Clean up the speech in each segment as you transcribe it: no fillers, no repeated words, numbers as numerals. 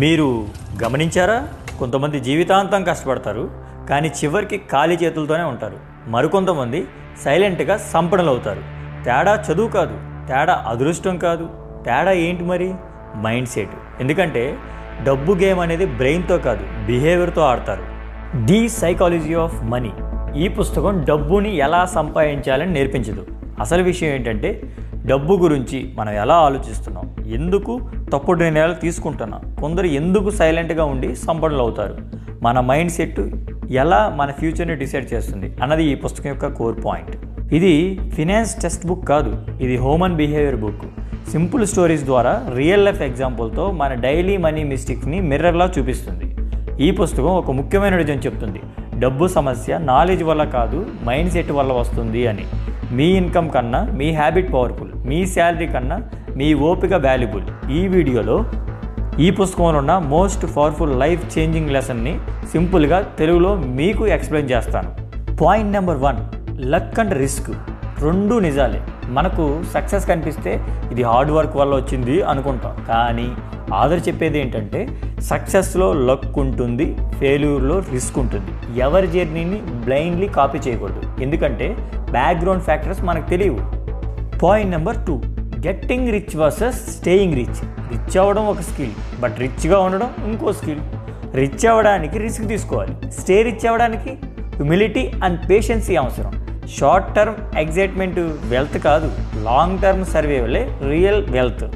మీరు గమనించారా? కొంతమంది జీవితాంతం కష్టపడతారు, కానీ చివరికి ఖాళీ చేతులతోనే ఉంటారు. మరికొంతమంది సైలెంట్గా సంపన్నులవుతారు. తేడా చదువు కాదు, తేడా అదృష్టం కాదు, తేడా ఏంటి మరి? Mind set. ఎందుకంటే డబ్బు గేమ్ అనేది బ్రెయిన్తో కాదు, బిహేవియర్తో ఆడతారు. The psychology of money. ఈ పుస్తకం డబ్బుని ఎలా సంపాదించాలని నేర్పించదు. అసలు విషయం ఏంటంటే డబ్బు గురించి మనం ఎలా ఆలోచిస్తున్నాం, ఎందుకు తప్పుడు నిర్ణయాలు తీసుకుంటున్నాం, కొందరు ఎందుకు సైలెంట్గా ఉండి సంపన్నులు అవుతారు, మన మైండ్ సెట్ ఎలా మన ఫ్యూచర్ని డిసైడ్ చేస్తుంది అన్నది ఈ పుస్తకం యొక్క కోర్ పాయింట్. ఇది ఫినాన్స్ టెక్స్ట్ బుక్ కాదు, ఇది human behaviour book. Simple stories ద్వారా రియల్ లైఫ్ ఎగ్జాంపుల్తో మన డైలీ మనీ మిస్టేక్స్ని మిర్రర్లా చూపిస్తుంది. ఈ పుస్తకం ఒక ముఖ్యమైన విషయం చెప్తుంది: డబ్బు సమస్య నాలెడ్జ్ వల్ల కాదు, మైండ్ సెట్ వల్ల వస్తుంది అని. మీ ఇన్కమ్ కన్నా మీ హ్యాబిట్ పవర్ఫుల్, మీ శాలరీ కన్నా మీ ఓపిక వాల్యుబుల్. ఈ వీడియోలో ఈ పుస్తకంలో ఉన్న మోస్ట్ పవర్ఫుల్ లైఫ్ చేంజింగ్ లెసన్ని సింపుల్గా తెలుగులో మీకు ఎక్స్ప్లెయిన్ చేస్తాను. Point number 1, luck and risk రెండూ నిజాలే. మనకు సక్సెస్ కనిపిస్తే ఇది హార్డ్ వర్క్ వల్ల వచ్చింది అనుకుంటాం, కానీ ఆధార్ చెప్పేది ఏంటంటే సక్సెస్లో లక్ ఉంటుంది, ఫెయిల్యూర్లో రిస్క్ ఉంటుంది. ఎవరి జర్నీని బ్లైండ్లీ కాపీ చేయకూడదు, ఎందుకంటే బ్యాక్గ్రౌండ్ ఫ్యాక్టర్స్ మనకు తెలియవు. Point number 2, getting rich versus staying rich. Rich అవ్వడం ఒక స్కిల్, బట్ రిచ్గా ఉండడం ఇంకో స్కిల్. రిచ్ అవ్వడానికి రిస్క్ తీసుకోవాలి, స్టే రిచ్ అవ్వడానికి హ్యూమిలిటీ అండ్ పేషెన్సీ అవసరం. షార్ట్ టర్మ్ ఎగ్జైట్మెంట్ వెల్త్ కాదు, లాంగ్ టర్మ్ సర్వైవలే real wealth.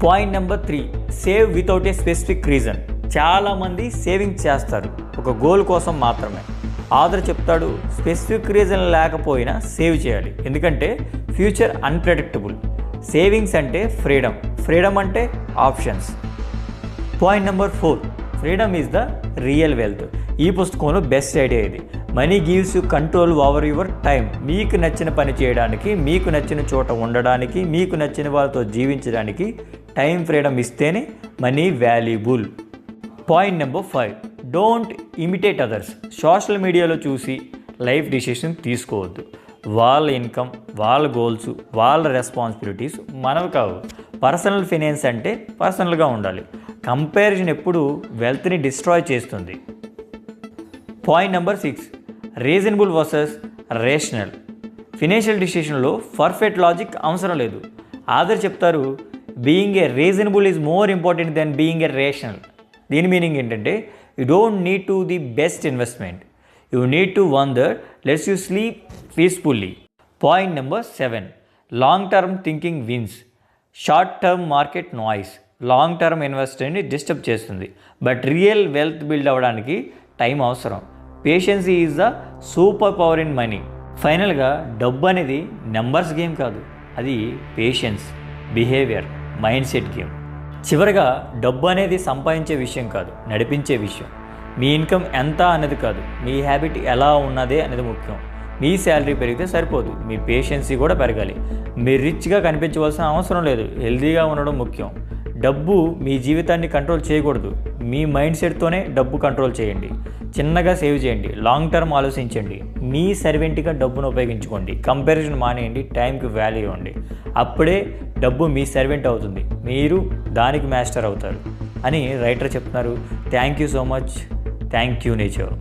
Point number 3, save without a specific reason. చాలామంది సేవింగ్స్ చేస్తారు ఒక గోల్ కోసం మాత్రమే. ఆథర్ చెప్తాడు స్పెసిఫిక్ రీజన్ లేకపోయినా సేవ్ చేయాలి, ఎందుకంటే ఫ్యూచర్ అన్ప్రెడిక్టబుల్. సేవింగ్స్ అంటే ఫ్రీడమ్, ఫ్రీడమ్ అంటే options. Point number 4, freedom is the real wealth. ఈ పుస్తకంలో బెస్ట్ ఐడియా ఇది. Money gives you control over your time. మీకు నచ్చిన పని చేయడానికి, మీకు నచ్చిన చోట ఉండడానికి, మీకు నచ్చిన వాళ్ళతో జీవించడానికి టైం ఫ్రీడమ్ ఇస్తేనే money valuable. Point number 5, don't imitate others. Social మీడియాలో చూసి లైఫ్ డిసిషన్ తీసుకోవద్దు. వాళ్ళ ఇన్కమ్, వాళ్ళ గోల్స్, వాళ్ళ రెస్పాన్సిబిలిటీస్ మనవి కావు. పర్సనల్ ఫైనాన్స్ అంటే పర్సనల్గా ఉండాలి. కంపారిజన్ ఎప్పుడు వెల్త్ని డిస్ట్రాయ్ చేస్తుంది. Point number 6, reasonable versus rational. Financial డిసిషన్లో పర్ఫెక్ట్ లాజిక్ అవసరం లేదు. ఆథర్ చెప్తారు being a reasonable is more important than being a rational. దీని మీనింగ్ ఏంటంటే you don't need to the best investment, you need to one that lets you sleep peacefully. Point number 7, long term thinking wins, short term market noise. Long term ఇన్వెస్ట్మెంట్ని disturb చేస్తుంది, but real wealth build అవ్వడానికి time అవసరం. Patience is the super power in money. ఫైనల్గా డబ్బు అనేది numbers game కాదు, అది patience, behaviour, mindset game. చివరగా డబ్బు అనేది సంపాదించే విషయం కాదు, నడిపించే విషయం. మీ ఇన్కమ్ ఎంత అనేది కాదు, మీ హ్యాబిట్ ఎలా ఉన్నదే అనేది ముఖ్యం. మీ శాలరీ పెరిగితే సరిపోదు, మీ పేషెన్సీ కూడా పెరగాలి. మీరు రిచ్గా కనిపించవలసిన అవసరం లేదు, హెల్తీగా ఉండడం ముఖ్యం. డబ్బు మీ జీవితాన్ని కంట్రోల్ చేయకూడదు, మీ మైండ్ సెట్తోనే డబ్బు కంట్రోల్ చేయండి. చిన్నగా సేవ్ చేయండి, లాంగ్ టర్మ్ ఆలోచించండి. మీ సర్వెంట్గా డబ్బును ఉపయోగించుకోండి. కంపారిజన్ మానేయండి, టైంకి వాల్యూ ఇవ్వండి. అప్పుడే డబ్బు మీ సర్వెంట్ అవుతుంది, మీరు దానికి మాస్టర్ అవుతారు అని రైటర్ చెప్తున్నారు. Thank you so much. Thank you nature.